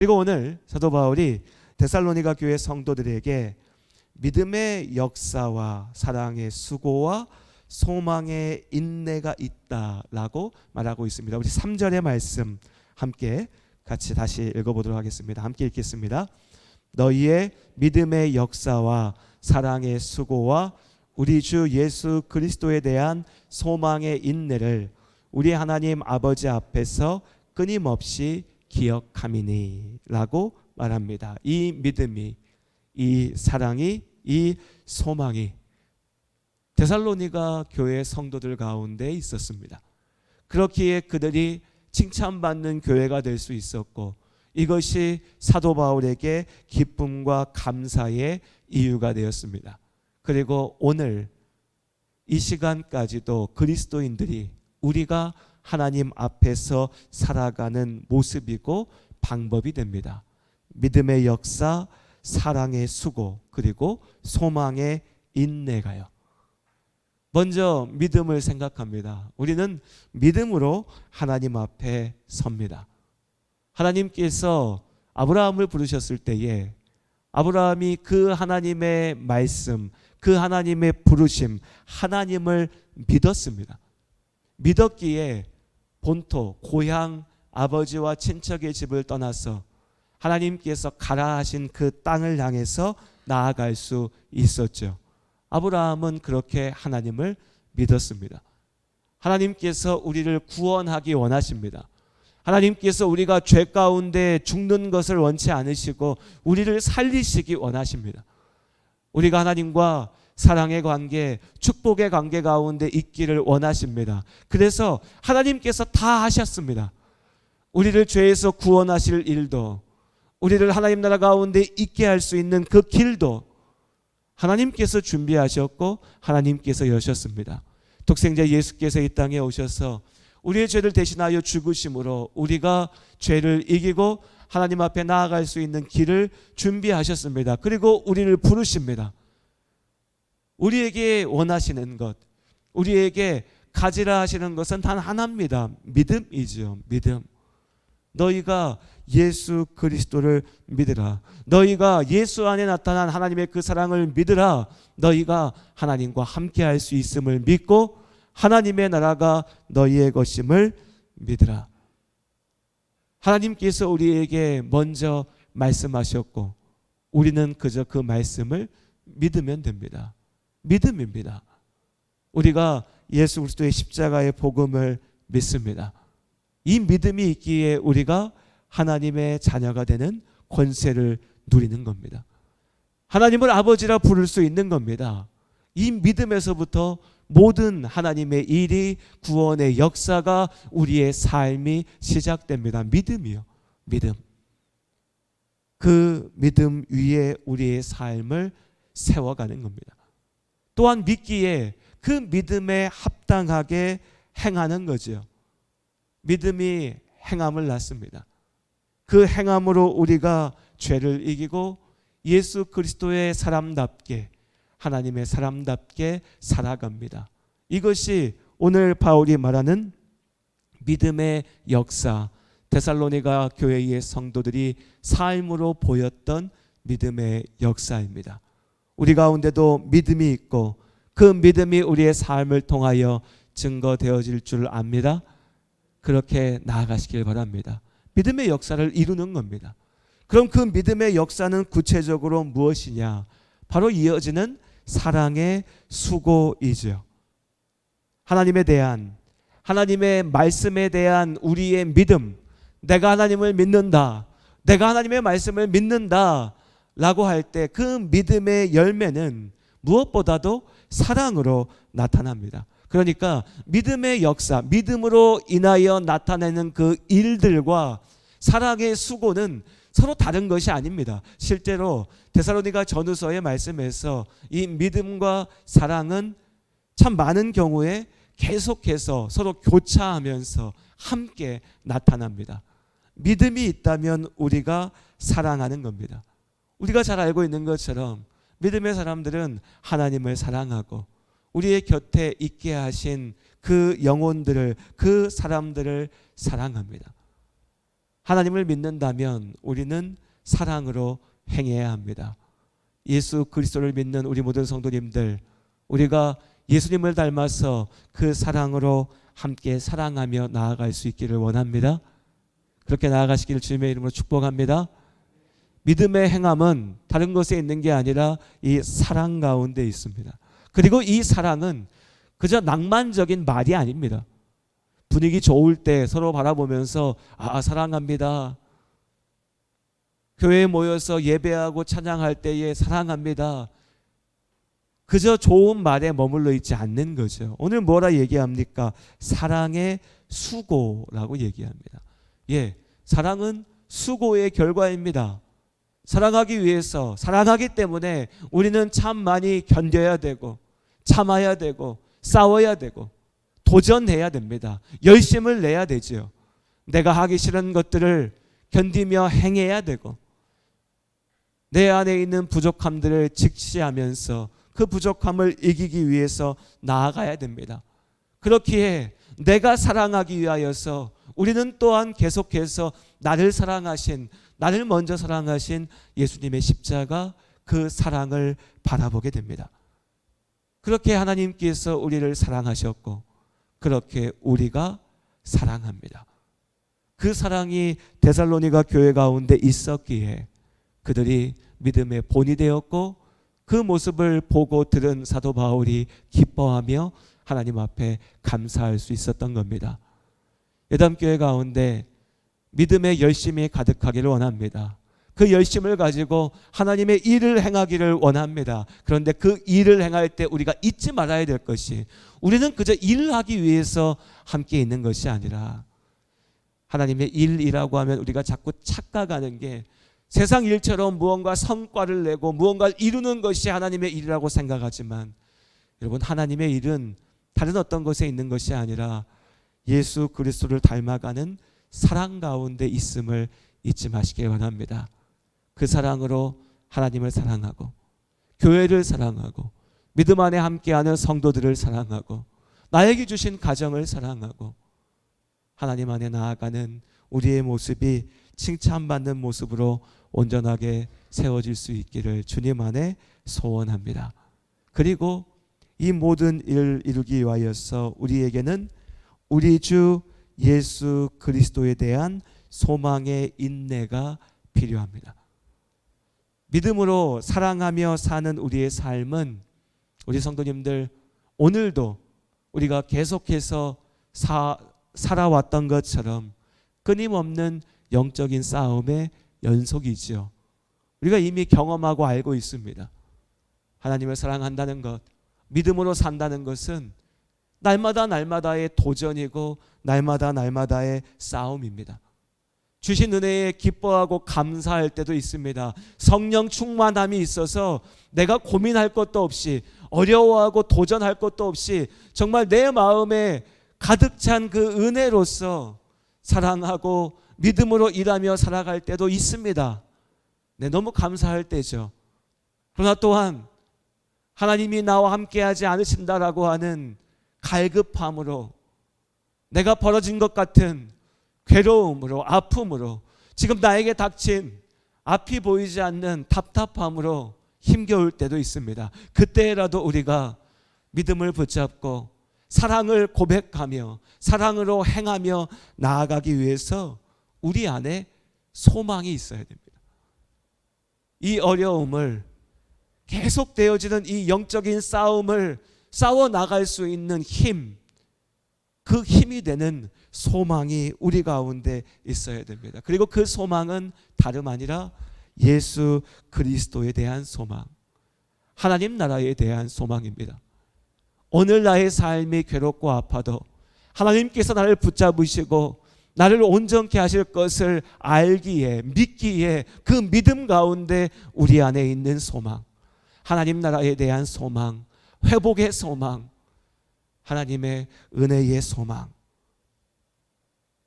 그리고 오늘 사도 바울이 데살로니가 교회 성도들에게 믿음의 역사와 사랑의 수고와 소망의 인내가 있다라고 말하고 있습니다. 우리 3절의 말씀 함께 같이 다시 읽어보도록 하겠습니다. 함께 읽겠습니다. 너희의 믿음의 역사와 사랑의 수고와 우리 주 예수 그리스도에 대한 소망의 인내를 우리 하나님 아버지 앞에서 끊임없이 기억함이니 라고 말합니다. 이 믿음이, 이 사랑이, 이 소망이 데살로니가 교회 성도들 가운데 있었습니다. 그렇기에 그들이 칭찬받는 교회가 될 수 있었고, 이것이 사도 바울에게 기쁨과 감사의 이유가 되었습니다. 그리고 오늘 이 시간까지도 그리스도인들이 우리가 하나님 앞에서 살아가는 모습이고 방법이 됩니다. 믿음의 역사, 사랑의 수고, 그리고 소망의 인내가요. 먼저 믿음을 생각합니다. 우리는 믿음으로 하나님 앞에 섭니다. 하나님께서 아브라함을 부르셨을 때에 아브라함이 그 하나님의 말씀, 그 하나님의 부르심, 하나님을 믿었습니다. 믿었기에 본토, 고향, 아버지와 친척의 집을 떠나서 하나님께서 가라 하신 그 땅을 향해서 나아갈 수 있었죠. 아브라함은 그렇게 하나님을 믿었습니다. 하나님께서 우리를 구원하기 원하십니다. 하나님께서 우리가 죄 가운데 죽는 것을 원치 않으시고 우리를 살리시기 원하십니다. 우리가 하나님과 사랑의 관계, 축복의 관계 가운데 있기를 원하십니다. 그래서 하나님께서 다 하셨습니다. 우리를 죄에서 구원하실 일도, 우리를 하나님 나라 가운데 있게 할 수 있는 그 길도 하나님께서 준비하셨고 하나님께서 여셨습니다. 독생자 예수께서 이 땅에 오셔서 우리의 죄를 대신하여 죽으심으로 우리가 죄를 이기고 하나님 앞에 나아갈 수 있는 길을 준비하셨습니다. 그리고 우리를 부르십니다. 우리에게 원하시는 것, 우리에게 가지라 하시는 것은 단 하나입니다. 믿음이죠. 믿음. 너희가 예수 그리스도를 믿으라. 너희가 예수 안에 나타난 하나님의 그 사랑을 믿으라. 너희가 하나님과 함께 할 수 있음을 믿고 하나님의 나라가 너희의 것임을 믿으라. 하나님께서 우리에게 먼저 말씀하셨고 우리는 그저 그 말씀을 믿으면 됩니다. 믿음입니다. 우리가 예수 그리스도의 십자가의 복음을 믿습니다. 이 믿음이 있기에 우리가 하나님의 자녀가 되는 권세를 누리는 겁니다. 하나님을 아버지라 부를 수 있는 겁니다. 이 믿음에서부터 모든 하나님의 일이, 구원의 역사가, 우리의 삶이 시작됩니다. 믿음이요. 믿음. 그 믿음 위에 우리의 삶을 세워가는 겁니다. 또한 믿기에 그 믿음에 합당하게 행하는 거죠. 믿음이 행함을 낳습니다. 그 행함으로 우리가 죄를 이기고 예수 그리스도의 사람답게, 하나님의 사람답게 살아갑니다. 이것이 오늘 바울이 말하는 믿음의 역사, 데살로니가 교회의 성도들이 삶으로 보였던 믿음의 역사입니다. 우리 가운데도 믿음이 있고 그 믿음이 우리의 삶을 통하여 증거되어질 줄 압니다. 그렇게 나아가시길 바랍니다. 믿음의 역사를 이루는 겁니다. 그럼 그 믿음의 역사는 구체적으로 무엇이냐? 바로 이어지는 사랑의 수고이죠. 하나님에 대한, 하나님의 말씀에 대한 우리의 믿음, 내가 하나님을 믿는다, 내가 하나님의 말씀을 믿는다 라고 할 때 그 믿음의 열매는 무엇보다도 사랑으로 나타납니다. 그러니까 믿음의 역사, 믿음으로 인하여 나타내는 그 일들과 사랑의 수고는 서로 다른 것이 아닙니다. 실제로 데살로니가 전후서의 말씀에서 이 믿음과 사랑은 참 많은 경우에 계속해서 서로 교차하면서 함께 나타납니다. 믿음이 있다면 우리가 사랑하는 겁니다. 우리가 잘 알고 있는 것처럼 믿음의 사람들은 하나님을 사랑하고 우리의 곁에 있게 하신 그 영혼들을, 그 사람들을 사랑합니다. 하나님을 믿는다면 우리는 사랑으로 행해야 합니다. 예수 그리스도를 믿는 우리 모든 성도님들, 우리가 예수님을 닮아서 그 사랑으로 함께 사랑하며 나아갈 수 있기를 원합니다. 그렇게 나아가시기를 주님의 이름으로 축복합니다. 믿음의 행함은 다른 것에 있는 게 아니라 이 사랑 가운데 있습니다. 그리고 이 사랑은 그저 낭만적인 말이 아닙니다. 분위기 좋을 때 서로 바라보면서 사랑합니다. 교회에 모여서 예배하고 찬양할 때에 사랑합니다. 그저 좋은 말에 머물러 있지 않는 거죠. 오늘 뭐라 얘기합니까? 사랑의 수고라고 얘기합니다. 사랑은 수고의 결과입니다. 사랑하기 위해서, 사랑하기 때문에 우리는 참 많이 견뎌야 되고 참아야 되고 싸워야 되고 도전해야 됩니다. 열심을 내야 되지요. 내가 하기 싫은 것들을 견디며 행해야 되고 내 안에 있는 부족함들을 직시하면서 그 부족함을 이기기 위해서 나아가야 됩니다. 그렇기에 내가 사랑하기 위하여서 우리는 또한 계속해서 나를 사랑하신, 나를 먼저 사랑하신 예수님의 십자가, 그 사랑을 바라보게 됩니다. 그렇게 하나님께서 우리를 사랑하셨고 그렇게 우리가 사랑합니다. 그 사랑이 데살로니가 교회 가운데 있었기에 그들이 믿음의 본이 되었고 그 모습을 보고 들은 사도 바울이 기뻐하며 하나님 앞에 감사할 수 있었던 겁니다. 예담교회 가운데 믿음의 열심이 가득하기를 원합니다. 그 열심을 가지고 하나님의 일을 행하기를 원합니다. 그런데 그 일을 행할 때 우리가 잊지 말아야 될 것이, 우리는 그저 일을 하기 위해서 함께 있는 것이 아니라 하나님의 일이라고 하면 우리가 자꾸 착각하는 게 세상 일처럼 무언가 성과를 내고 무언가를 이루는 것이 하나님의 일이라고 생각하지만, 여러분, 하나님의 일은 다른 어떤 것에 있는 것이 아니라 예수 그리스도를 닮아가는 사랑 가운데 있음을 잊지 마시길 원합니다. 그 사랑으로 하나님을 사랑하고 교회를 사랑하고 믿음 안에 함께하는 성도들을 사랑하고 나에게 주신 가정을 사랑하고 하나님 안에 나아가는 우리의 모습이 칭찬받는 모습으로 온전하게 세워질 수 있기를 주님 안에 소원합니다. 그리고 이 모든 일을 이루기 위하여서 우리에게는 우리 주 예수 그리스도에 대한 소망의 인내가 필요합니다. 믿음으로 사랑하며 사는 우리의 삶은, 우리 성도님들, 오늘도 우리가 계속해서 살아왔던 것처럼 끊임없는 영적인 싸움의 연속이지요. 우리가 이미 경험하고 알고 있습니다. 하나님을 사랑한다는 것, 믿음으로 산다는 것은 날마다 날마다의 도전이고 날마다 날마다의 싸움입니다. 주신 은혜에 기뻐하고 감사할 때도 있습니다. 성령 충만함이 있어서 내가 고민할 것도 없이, 어려워하고 도전할 것도 없이 정말 내 마음에 가득 찬 그 은혜로서 사랑하고 믿음으로 일하며 살아갈 때도 있습니다. 너무 감사할 때죠. 그러나 또한 하나님이 나와 함께하지 않으신다라고 하는 갈급함으로, 내가 벌어진 것 같은 괴로움으로, 아픔으로, 지금 나에게 닥친 앞이 보이지 않는 답답함으로 힘겨울 때도 있습니다. 그때라도 우리가 믿음을 붙잡고 사랑을 고백하며 사랑으로 행하며 나아가기 위해서 우리 안에 소망이 있어야 됩니다. 이 어려움을, 계속되어지는 이 영적인 싸움을 싸워 나갈 수 있는 힘, 그 힘이 되는 소망이 우리 가운데 있어야 됩니다. 그리고 그 소망은 다름 아니라 예수 그리스도에 대한 소망, 하나님 나라에 대한 소망입니다. 오늘 나의 삶이 괴롭고 아파도 하나님께서 나를 붙잡으시고 나를 온전케 하실 것을 알기에, 믿기에, 그 믿음 가운데 우리 안에 있는 소망, 하나님 나라에 대한 소망, 회복의 소망, 하나님의 은혜의 소망,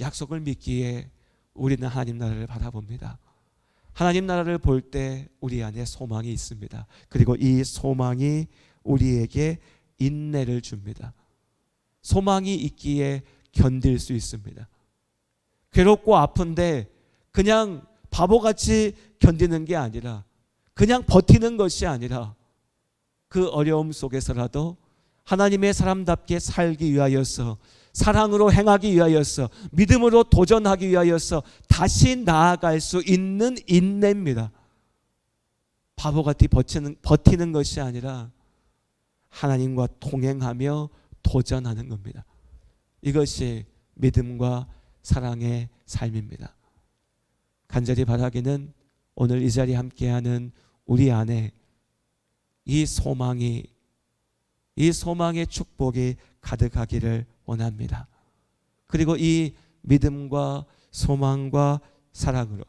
약속을 믿기에 우리는 하나님 나라를 바라봅니다. 하나님 나라를 볼 때 우리 안에 소망이 있습니다. 그리고 이 소망이 우리에게 인내를 줍니다. 소망이 있기에 견딜 수 있습니다. 괴롭고 아픈데 그냥 바보같이 견디는 게 아니라, 그냥 버티는 것이 아니라, 그 어려움 속에서라도 하나님의 사람답게 살기 위하여서, 사랑으로 행하기 위하여서, 믿음으로 도전하기 위하여서 다시 나아갈 수 있는 인내입니다. 바보같이 버티는 것이 아니라 하나님과 동행하며 도전하는 겁니다. 이것이 믿음과 사랑의 삶입니다. 간절히 바라기는 오늘 이 자리에 함께하는 우리 안에 이 소망의 축복이 가득하기를 원합니다. 그리고 이 믿음과 소망과 사랑으로,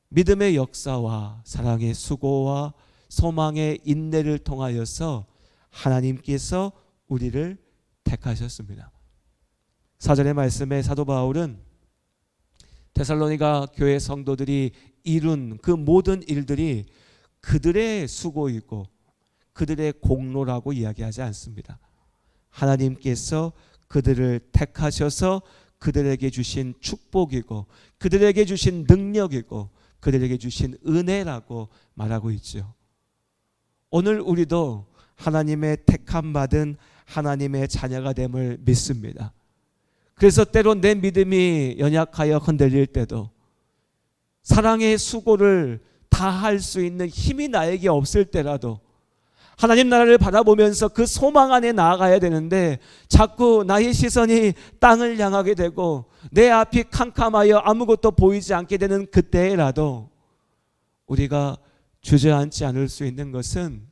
믿음의 역사와 사랑의 수고와 소망의 인내를 통하여서 하나님께서 우리를 택하셨습니다. 4절의 말씀에 사도 바울은 데살로니가 교회 성도들이 이룬 그 모든 일들이 그들의 수고이고 그들의 공로라고 이야기하지 않습니다. 하나님께서 그들을 택하셔서 그들에게 주신 축복이고 그들에게 주신 능력이고 그들에게 주신 은혜라고 말하고 있죠. 오늘 우리도 하나님의 택함 받은 하나님의 자녀가 됨을 믿습니다. 그래서 때로 내 믿음이 연약하여 흔들릴 때도, 사랑의 수고를 다할 수 있는 힘이 나에게 없을 때라도 하나님 나라를 바라보면서 그 소망 안에 나아가야 되는데, 자꾸 나의 시선이 땅을 향하게 되고 내 앞이 캄캄하여 아무것도 보이지 않게 되는 그때라도 우리가 주저앉지 않을 수 있는 것은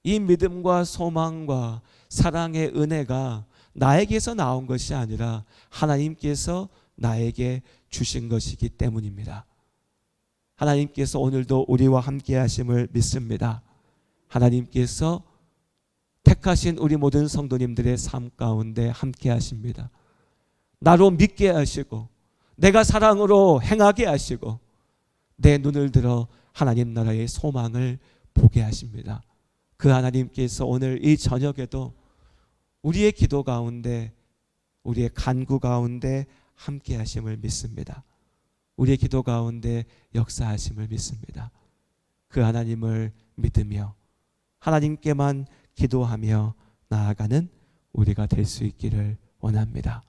이 믿음과 소망과 사랑의 은혜가 나에게서 나온 것이 아니라 하나님께서 나에게 주신 것이기 때문입니다. 하나님께서 오늘도 우리와 함께 하심을 믿습니다. 하나님께서 택하신 우리 모든 성도님들의 삶 가운데 함께 하십니다. 나로 믿게 하시고 내가 사랑으로 행하게 하시고 내 눈을 들어 하나님 나라의 소망을 보게 하십니다. 그 하나님께서 오늘 이 저녁에도 우리의 기도 가운데, 우리의 간구 가운데 함께 하심을 믿습니다. 우리의 기도 가운데 역사하심을 믿습니다. 그 하나님을 믿으며 하나님께만 기도하며 나아가는 우리가 될 수 있기를 원합니다.